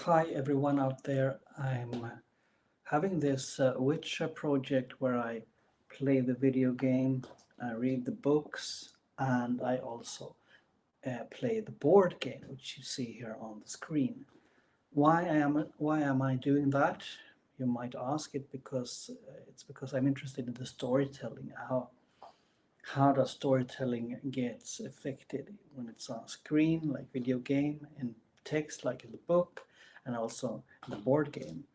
Hi everyone out there. I'm having this Witcher project where I play the video game, I read the books, and I also play the board game, which you see here on the screen. Why am I doing that? You might ask it because it's because I'm interested in the storytelling. How does storytelling gets affected when it's on screen, like video game, in text, like in the book, and also in the board game.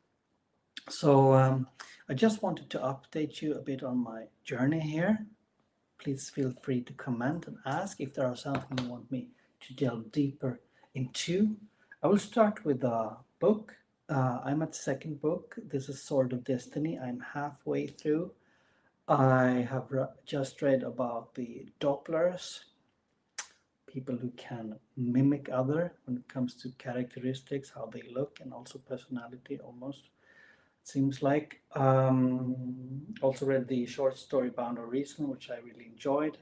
So I just wanted to update you a bit on my journey here. Please feel free to comment and ask if there are something you want me to delve deeper into. I will start with the book. I'm at the second book. This is Sword of Destiny. I'm halfway through. I have just read about the Dopplers, people who can mimic other when it comes to characteristics, how they look, and also personality almost. Seems like. Also read the short story Bound of Reason, which I really enjoyed.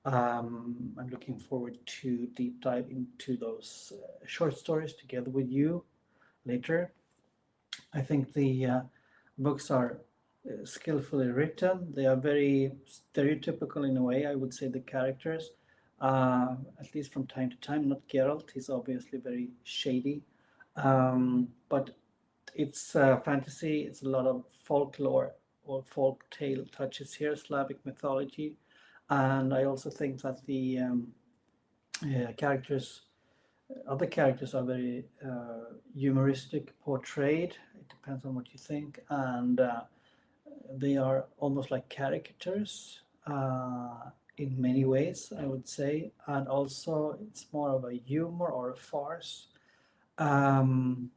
I'm looking forward to deep dive into those short stories together with you later. I think the books are skillfully written. They are very stereotypical in a way, I would say, the characters. At least from time to time, not Geralt, he's obviously very shady. But it's fantasy, it's a lot of folklore or folk tale touches here, Slavic mythology. And I also think that the characters, other characters are very humoristic portrayed. It depends on what you think. And they are almost like caricatures in many ways, I would say. And also, it's more of a humor or a farce. Um,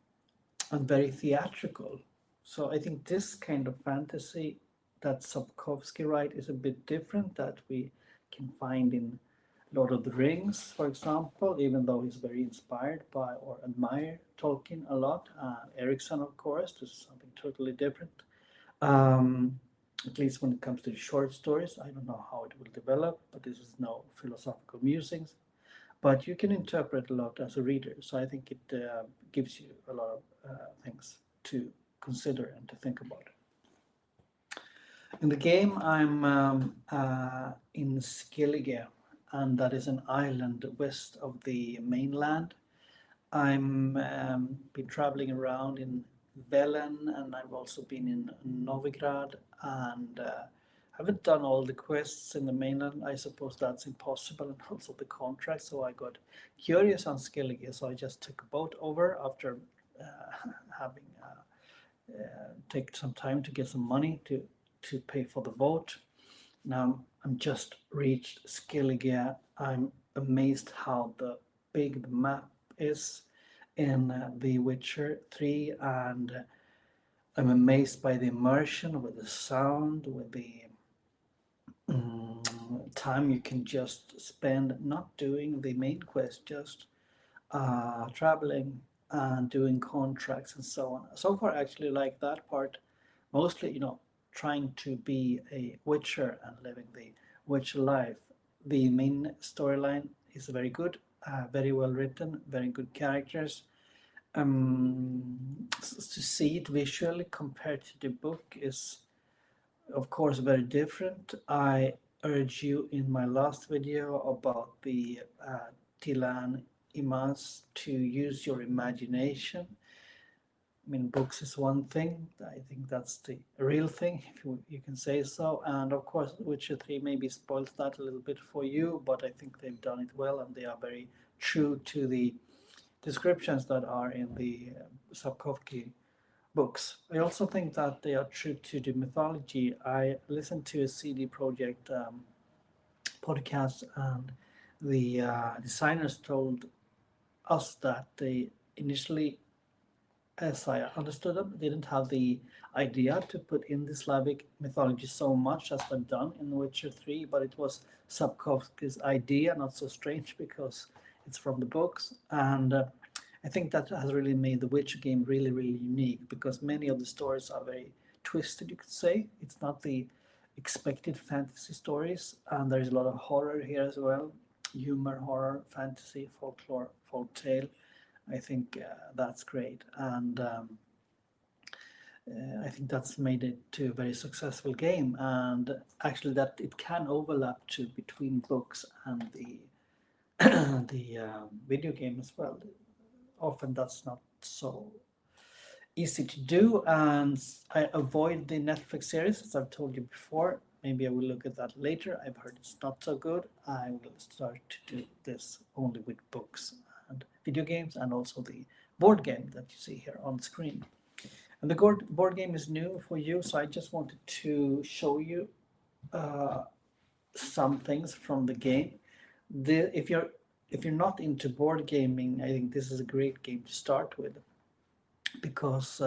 and very theatrical. So I think this kind of fantasy that Sapkowski write is a bit different that we can find in Lord of the Rings, for example, even though he's very inspired by or admire Tolkien a lot. Erickson, of course, this is something totally different. Um, at least when it comes to the short stories, I don't know how it will develop, but this is no philosophical musings. But you can interpret a lot as a reader, so I think it gives you a lot of things to consider and to think about. In the game, I'm in Skellige, and that is an island west of the mainland. I'm been traveling around in Velen, and I've also been in Novigrad, and haven't done all the quests in the mainland. I suppose that's impossible, and also the contract. So I got curious on Skellige, so I just took a boat over after having take some time to get some money to pay for the boat. Now I'm just reached Skellige. I'm amazed how big the map is in The Witcher 3, and I'm amazed by the immersion with the sound, with the time you can just spend not doing the main quest, just traveling and doing contracts and so on. So far, I actually like that part. Mostly, trying to be a Witcher and living the Witcher life. The main storyline is very good, very well written, very good characters. To see it visually compared to the book is, of course, very different. I urge you in my last video about the Tilan Imas to use your imagination. I mean, books is one thing. I think that's the real thing, if you can say so. And of course, Witcher 3 maybe spoils that a little bit for you, but I think they've done it well and they are very true to the descriptions that are in the Sapkowski books. I also think that they are true to the mythology. I listened to a CD Projekt podcast, and the designers told us that they initially, as I understood them, didn't have the idea to put in the Slavic mythology so much as they've done in Witcher 3, but it was Sapkowski's idea, not so strange because it's from the books. And I think that has really made the Witcher game really, really unique because many of the stories are very twisted, you could say. It's not the expected fantasy stories, and there's a lot of horror here as well, humor, horror, fantasy, folklore, folk tale. I think that's great, and I think that's made it to a very successful game, and actually that it can overlap to between books and the the video game as well. Often that's not so easy to do, and I avoid the Netflix series as I've told you before. Maybe I will look at that later. I've heard it's not so good. I will start to do this only with books and video games, and also the board game that you see here on screen. And the board game is new for you, so I just wanted to show you uh, some things from the game. If you're not into board gaming, I think this is a great game to start with because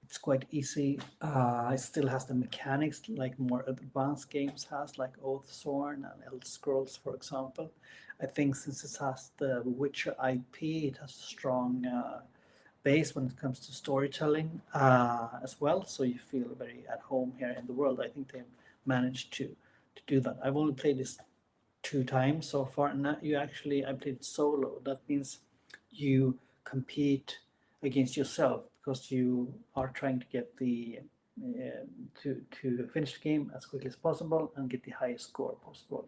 it's quite easy. It still has the mechanics like more advanced games has, like Oathsworn and Elder Scrolls, for example. I think since it has the Witcher IP, it has a strong base when it comes to storytelling as well. So you feel very at home here in the world. I think they've managed to do that. I've only played this 2 times so far, and I played solo. That means you compete against yourself because you are trying to get the to finish the game as quickly as possible and get the highest score possible.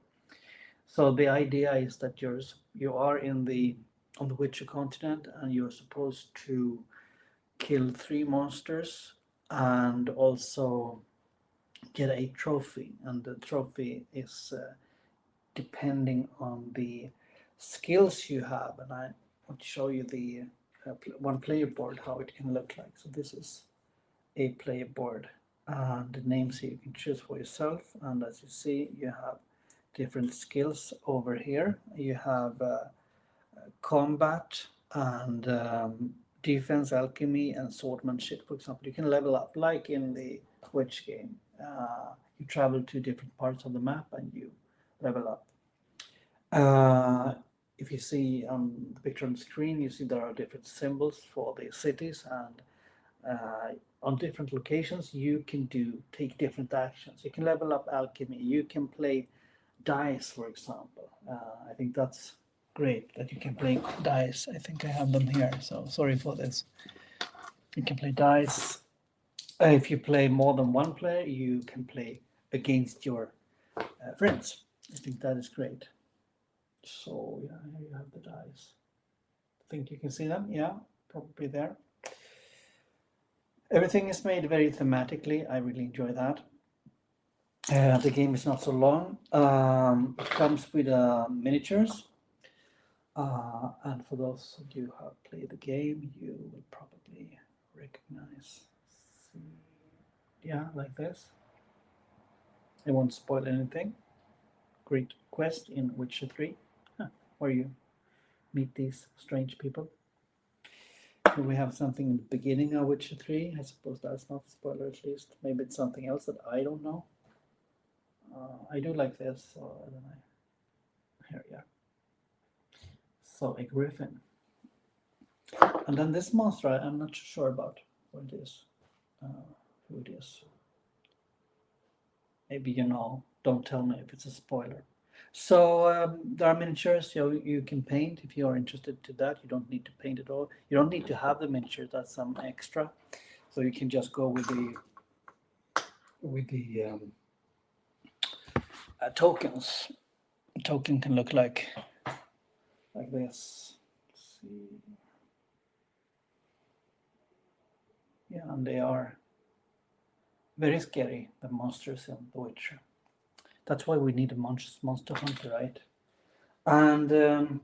So the idea is that you are in the on the Witcher continent, and you're supposed to kill 3 monsters and also get a trophy. And the trophy is depending on the skills you have. And I want to show you the one player board, how it can look like. So this is a player board, and the names here you can choose for yourself. And as you see, you have different skills over here. You have combat and defense, alchemy, and swordsmanship. For example, you can level up like in the Witch game. You travel to different parts of the map and you level up. If you see on the picture on the screen, you see there are different symbols for the cities, and on different locations you can take different actions. You can level up alchemy. You can play dice, for example. I think that's great that you can play dice. I think I have them here, so sorry for this. You can play dice. If you play more than one player, you can play against your friends. I think that is great. So yeah, here you have the dice. I think you can see them. Yeah, probably there. Everything is made very thematically. I really enjoy that. The game is not so long. It comes with miniatures. And for those of you who have played the game, you will probably recognize. See, yeah, like this. I won't spoil anything. Great quest in Witcher 3, where you meet these strange people. Here we have something in the beginning of Witcher 3. I suppose that's not a spoiler, at least. Maybe it's something else that I don't know. I do like this, so I don't know. Here we are. So a griffin. And then this monster, I'm not sure about what it is, who it is. Maybe you know, don't tell me if it's a spoiler. So there are miniatures you can paint if you are interested to that. You don't need to paint it all. You don't need to have the miniatures, that's some extra. So you can just go with the tokens. A token can look like this. Let's see. Yeah, and they are very scary, the monsters in The Witcher. That's why we need a monster hunter, right? And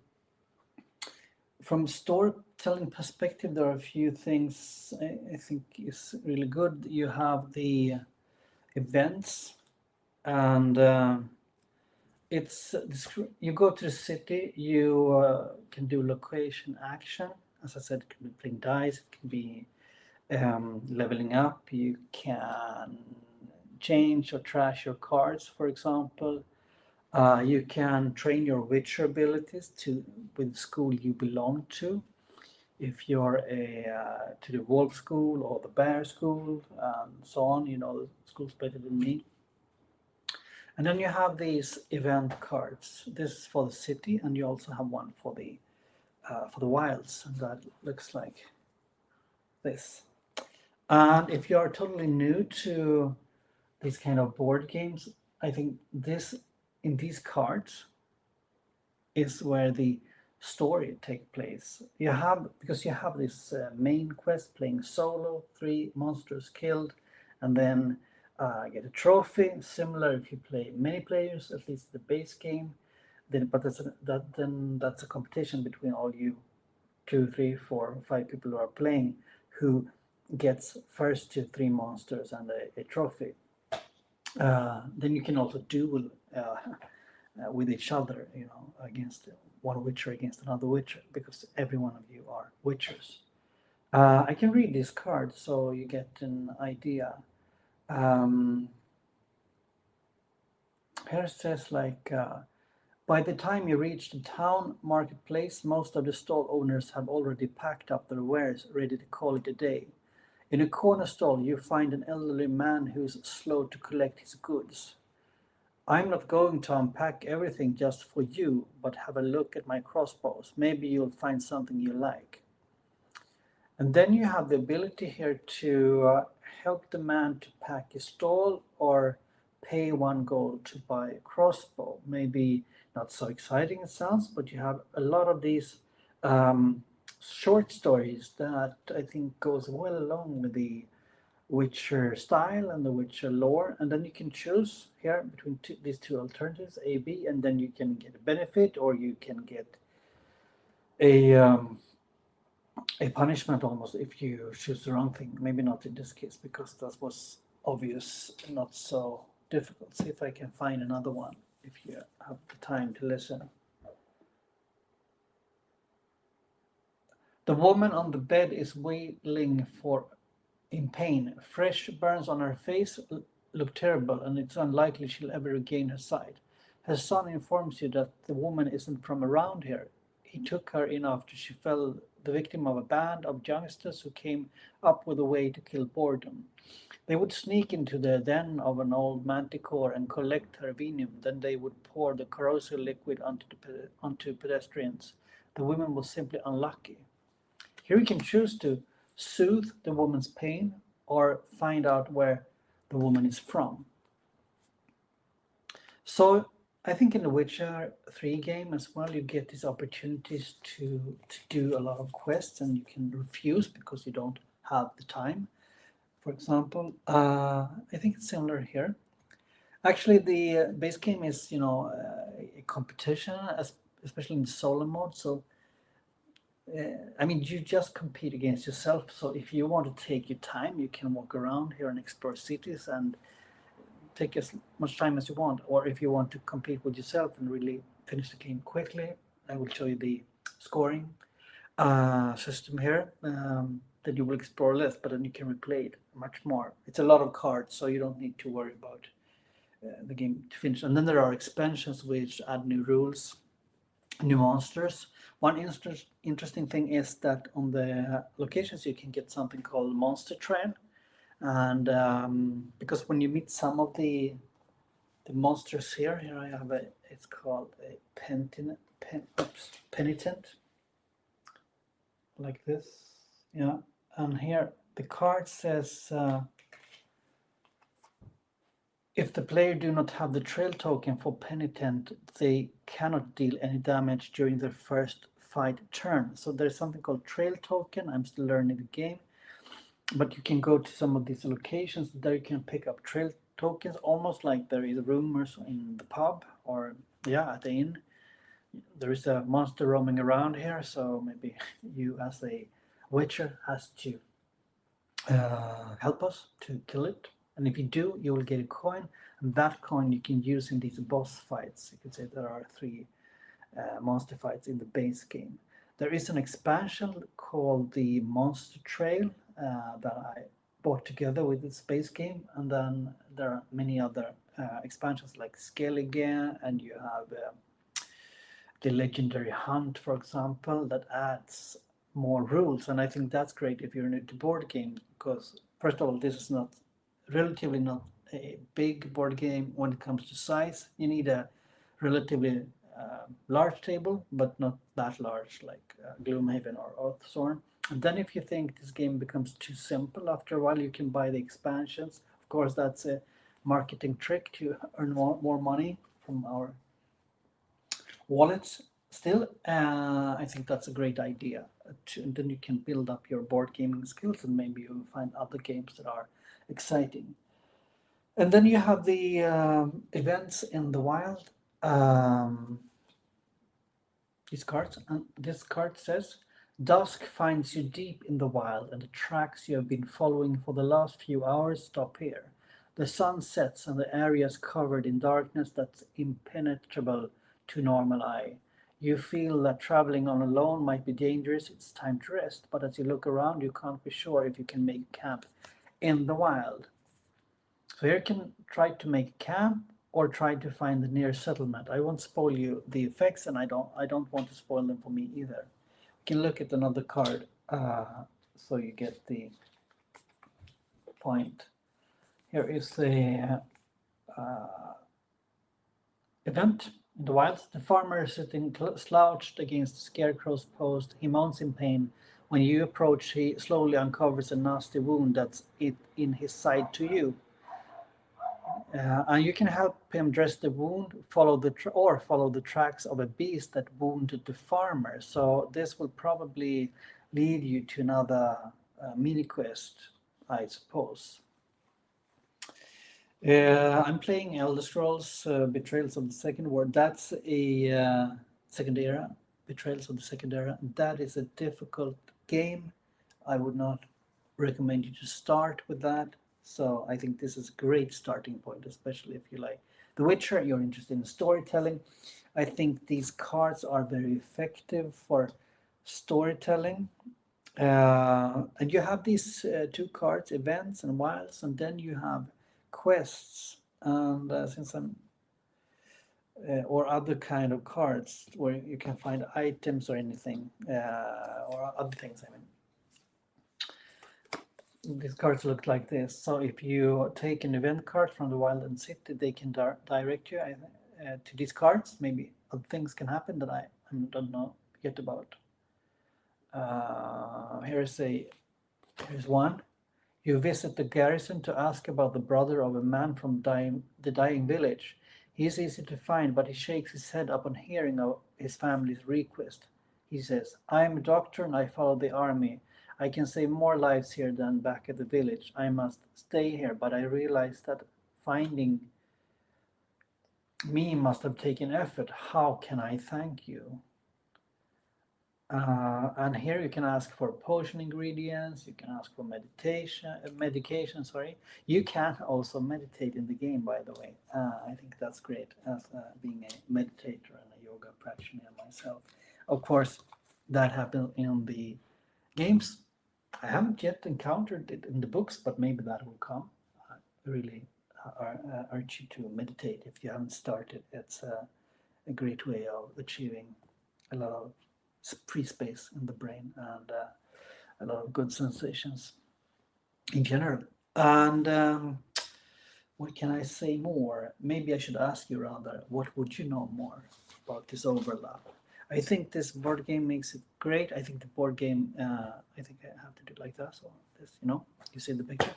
from storytelling perspective, there are a few things I think is really good. You have the events, and it's you go to the city. You can do location action. As I said, it can be playing dice. It can be leveling up. You can change or trash your cards, for example. You can train your Witcher abilities with the school you belong to. If you're to the Wolf School or the Bear School and so on, you know the schools better than me. And then you have these event cards. This is for the city, and you also have one for the for the wilds, and that looks like this. And if you are totally new to these kind of board games, I think this in these cards is where the story take place. You have because you have this main quest playing solo, 3 monsters killed, and then get a trophy. Similar if you play many players, at least the base game. Then, but that's a competition between all you 2, 3, 4, 5 people who are playing, who gets first to 3 monsters and a trophy. Then you can also duel with each other, against one witcher against another witcher, because every one of you are witchers. I can read this card so you get an idea. Here it says like, by the time you reach the town marketplace, most of the stall owners have already packed up their wares, ready to call it a day. In a corner stall, you find an elderly man who's slow to collect his goods. I'm not going to unpack everything just for you, but have a look at my crossbows. Maybe you'll find something you like. And then you have the ability here to help the man to pack his stall or pay 1 gold to buy a crossbow. Maybe not so exciting it sounds, but you have a lot of these short stories that I think goes well along with the Witcher style and the Witcher lore, and then you can choose here between these two alternatives, A, B, and then you can get a benefit or you can get a punishment almost if you choose the wrong thing. Maybe not in this case because that was obvious, not so difficult. See if I can find another one if you have the time to listen. The woman on the bed is wailing for in pain. Fresh burns on her face look terrible, and it's unlikely she'll ever regain her sight. Her son informs you that the woman isn't from around here. He took her in after she fell the victim of a band of youngsters who came up with a way to kill boredom. They would sneak into the den of an old manticore and collect her venom. Then they would pour the corrosive liquid onto pedestrians. The woman was simply unlucky. Here you can choose to soothe the woman's pain or find out where the woman is from. So I think in the Witcher 3 game as well, you get these opportunities to do a lot of quests, and you can refuse because you don't have the time. For example, I think it's similar here. Actually, the base game is, a competition, especially in solo mode. So I mean, you just compete against yourself. So if you want to take your time, you can walk around here and explore cities and take as much time as you want. Or if you want to compete with yourself and really finish the game quickly, I will show you the scoring system here. That you will explore less, but then you can replay it much more. It's a lot of cards, so you don't need to worry about the game to finish. And then there are expansions which add new rules, new monsters. One interesting thing is that on the locations you can get something called monster train, and because when you meet some of the monsters here I have it's called a penitent, like this, yeah. And here the card says if the player do not have the trail token for penitent, they cannot deal any damage during their first fight turn. So there's something called trail token. I'm still learning the game, but you can go to some of these locations. There you can pick up trail tokens, almost like there is rumors in the pub or at the inn. There is a monster roaming around here, so maybe you as a witcher has to help us to kill it. And if you do, you will get a coin, and that coin you can use in these boss fights. You could say there are 3 monster fights in the base game. There is an expansion called the Monster Trail that I bought together with this base game, and then there are many other expansions like Skellige, and you have the Legendary Hunt, for example, that adds more rules. And I think that's great if you're new to board games, because first of all, this is relatively not a big board game when it comes to size. You need a relatively large table, but not that large like Gloomhaven or Oathsworn. And then if you think this game becomes too simple after a while, you can buy the expansions. Of course, that's a marketing trick to earn more money from our wallets. Still, I think that's a great idea. And then you can build up your board gaming skills, and maybe you'll find other games that are exciting. And then you have the events in the wild. Um, these cards, and this card says, "Dusk finds you deep in the wild, and the tracks you have been following for the last few hours stop here. The sun sets, and the area is covered in darkness that's impenetrable to normal eye. You feel that traveling on alone might be dangerous. It's time to rest, but as you look around, you can't be sure if you can make camp in the wild." So here you can try to make camp or try to find the nearest settlement. I won't spoil you the effects, and I don't want to spoil them for me either. You can look at another card, so you get the point. Here is the event in the wilds. The farmer is sitting slouched against the scarecrow's post. He moans in pain. When you approach, he slowly uncovers a nasty wound that's in his side to you. And you can help him dress the wound, follow the tracks of a beast that wounded the farmer. So this will probably lead you to another mini quest, I suppose. I'm playing Elder Scrolls Betrayals of the Second War. That's a Second Era, Betrayals of the Second Era. That is a difficult game. I would not recommend you to start with that. So I think this is a great starting point, especially if you like The Witcher, you're interested in storytelling. I think these cards are very effective for storytelling. And you have these two cards, events and wilds, and then you have quests. And since I'm or other kind of cards where you can find items or anything, or other things. I mean, these cards look like this. So if you take an event card from the Wild and City, they can direct you to these cards. Maybe other things can happen that I don't know yet about. Here's one. You visit the garrison to ask about the brother of a man from the dying village. He is easy to find, but he shakes his head upon hearing of his family's request. He says, "I am a doctor and I follow the army. I can save more lives here than back at the village. I must stay here, but I realize that finding me must have taken effort. How can I thank you?" And here you can ask for potion ingredients, you can ask for medication, sorry. You can also meditate in the game, by the way. I think that's great as being a meditator and a yoga practitioner myself. Of course, that happens in the games. I haven't yet encountered it in the books, but maybe that will come. I really urge you to meditate if you haven't started. It's a great way of achieving a lot of free space in the brain and a lot of good sensations in general. And what can I say more? Maybe I should ask you rather, what would you know more about this overlap? I think this board game makes it great. I think the board game, I think I have to do it like that. So this, you see the picture.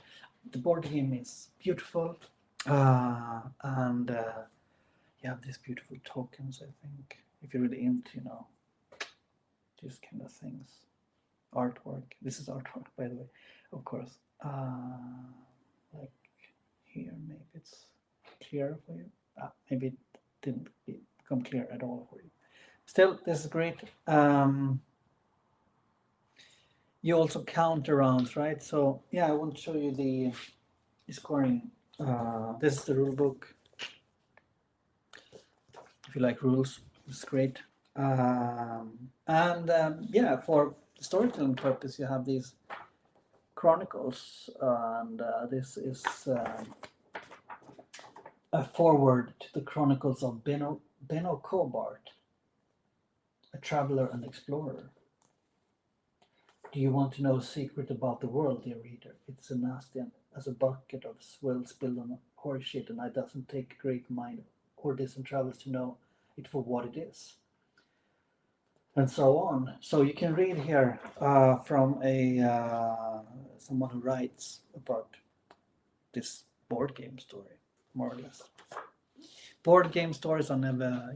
The board game is beautiful, and you have these beautiful tokens. I think if you're really into, these kind of things, artwork. This is artwork, by the way, of course. Like here, maybe it's clear for you. Maybe it didn't become clear at all for you. Still, this is great. You also counter rounds, right? So yeah, I want to show you the scoring. This is the rule book. If you like rules, it's great. Yeah, for storytelling purpose, you have these chronicles, and this is a forward to the chronicles of Benno Cobart, a traveler and explorer. Do you want to know a secret about the world, dear reader? It's as nasty as a bucket of swill spilled on horse shit, and it doesn't take great mind or distant travels to know it for what it is, and so on. So you can read here from a someone who writes about this board game story, more or less. Board game stories are never,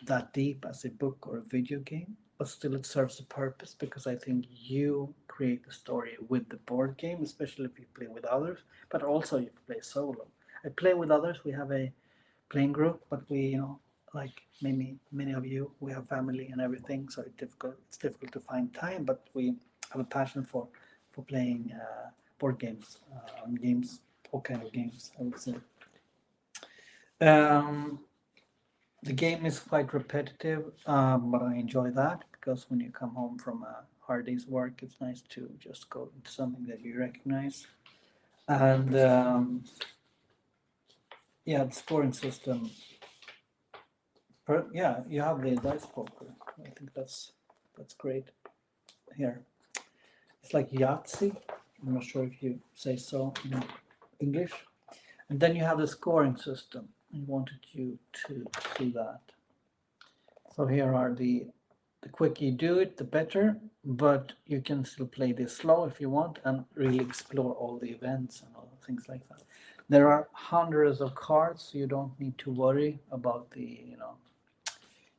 that deep as a book or a video game, but still it serves a purpose because I think you create the story with the board game, especially if you play with others, but also if you play solo. I play with others. We have a playing group, but we, like maybe many of you, we have family and everything, so it's difficult to find time, but we have a passion for playing board games, games, all kind of games, I would say. Um, the game is quite repetitive, but I enjoy that because when you come home from a hard day's work, it's nice to just go into something that you recognize. And yeah, the scoring system. Yeah, you have the dice poker. I think that's great here. It's like Yahtzee. I'm not sure if you say so in English. And then you have the scoring system. I wanted you to see that. So here are the quicker you do it, the better. But you can still play this slow if you want and really explore all the events and all things like that. There are hundreds of cards, so you don't need to worry about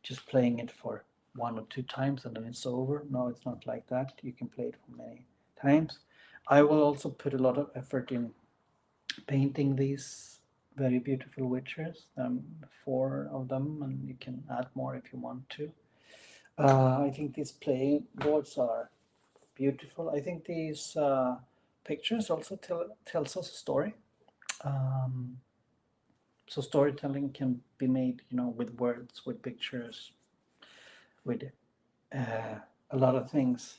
just playing it for one or two times and then it's over. No, it's not like that. You can play it for many times. I will also put a lot of effort in painting these very beautiful witches, 4 of them, and you can add more if you want to. I think these playing boards are beautiful. I think these pictures also tells us a story. Um, so storytelling can be made, with words, with pictures, with a lot of things,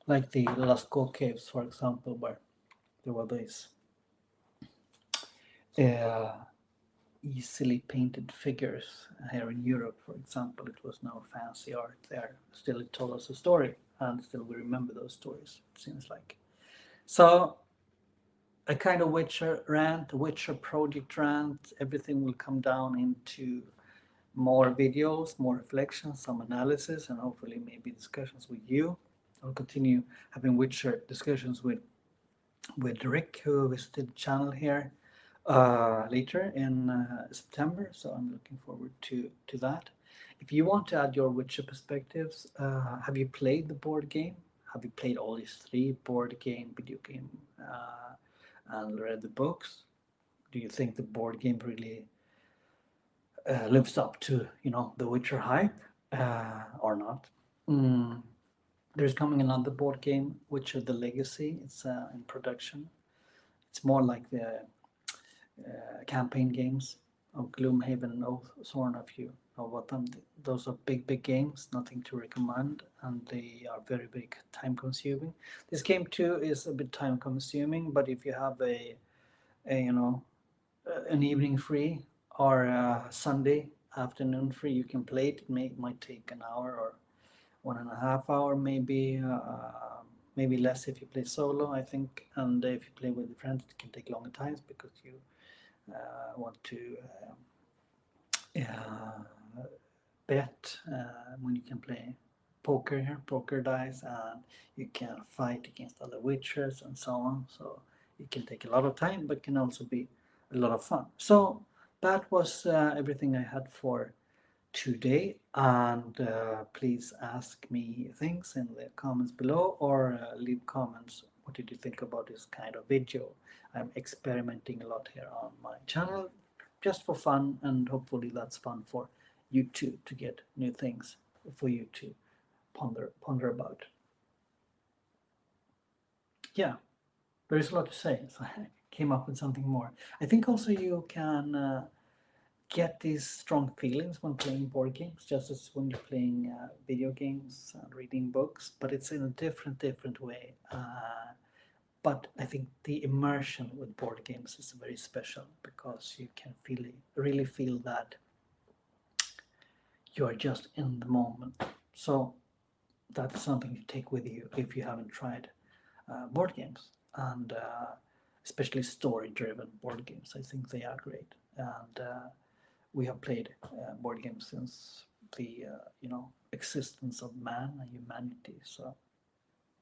like the Lascaux caves, for example, where there were these uh, easily painted figures. Here in Europe, for example, it was no fancy art there. Still, it told us a story, and still we remember those stories, it seems like. So, a kind of Witcher rant, Witcher project rant, everything will come down into more videos, more reflections, some analysis, and hopefully maybe discussions with you. I'll continue having Witcher discussions with Rick, who visited the channel here later in September. So I'm looking forward to that. If you want to add your Witcher perspectives, have you played the board game? Have you played all these 3 board game, video game, and read the books? Do you think the board game really lives up to the Witcher hype or not? Mm. There's coming another board game, Witcher: The Legacy. It's in production. It's more like the campaign games of Gloomhaven and Oathsworn, if you know what them. Those are big games, nothing to recommend, and they are very, very time consuming. This game too is a bit time consuming, but if you have an evening free or a Sunday afternoon free, you can play it. Might take an hour or 1.5 hour, maybe less if you play solo, I think. And if you play with friends, it can take longer times because you want to bet when you can play poker dice, and you can fight against other witchers and so on. So it can take a lot of time, but can also be a lot of fun. So that was everything I had for today, and please ask me things in the comments below, or leave comments. What did you think about this kind of video? I'm experimenting a lot here on my channel just for fun, and hopefully that's fun for you too, to get new things for you to ponder about. Yeah, there is a lot to say, so I came up with something more. I think also you can get these strong feelings when playing board games, just as when you're playing video games and reading books, but it's in a different way. But I think the immersion with board games is very special because you can really feel that you're just in the moment. So that's something to take with you if you haven't tried board games, and especially story-driven board games. I think they are great. And we have played board games since the existence of man and humanity. So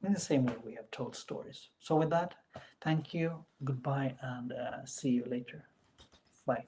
in the same way, we have told stories. So with that, thank you, goodbye, and see you later. Bye.